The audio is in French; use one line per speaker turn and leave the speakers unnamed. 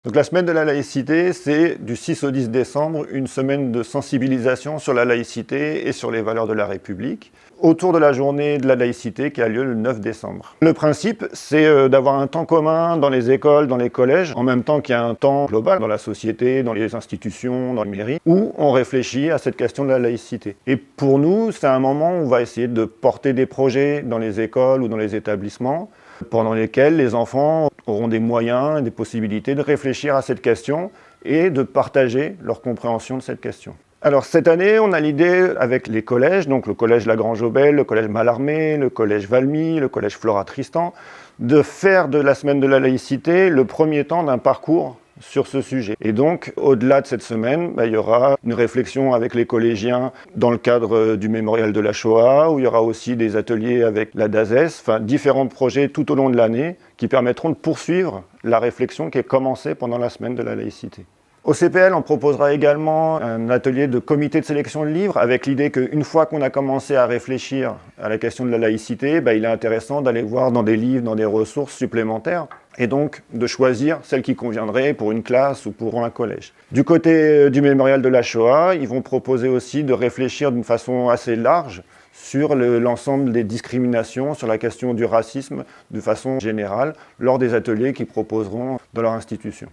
Donc la semaine de la laïcité, c'est du 6 au 10 décembre, une semaine de sensibilisation sur la laïcité et sur les valeurs de la République, autour de la journée de la laïcité qui a lieu le 9 décembre. Le principe, c'est d'avoir un temps commun dans les écoles, dans les collèges, en même temps qu'il y a un temps global dans la société, dans les institutions, dans les mairies, où on réfléchit à cette question de la laïcité. Et pour nous, c'est un moment où on va essayer de porter des projets dans les écoles ou dans les établissements, pendant lesquels les enfants auront des moyens et des possibilités de réfléchir à cette question et de partager leur compréhension de cette question. Alors cette année, on a l'idée avec les collèges, donc le collège Lagrange-Aubel, le collège Mallarmé, le collège Valmy, le collège Flora-Tristan, de faire de la semaine de la laïcité le premier temps d'un parcours sur ce sujet. Et donc, au-delà de cette semaine, il y aura une réflexion avec les collégiens dans le cadre du mémorial de la Shoah, où il y aura aussi des ateliers avec la DAZES, enfin différents projets tout au long de l'année qui permettront de poursuivre la réflexion qui est commencée pendant la semaine de la laïcité. Au CPL, on proposera également un atelier de comité de sélection de livres avec l'idée qu'une fois qu'on a commencé à réfléchir à la question de la laïcité, il est intéressant d'aller voir dans des livres, dans des ressources supplémentaires et donc de choisir celle qui conviendrait pour une classe ou pour un collège. Du côté du mémorial de la Shoah, ils vont proposer aussi de réfléchir d'une façon assez large sur l'ensemble des discriminations, sur la question du racisme de façon générale, lors des ateliers qu'ils proposeront dans leur institution.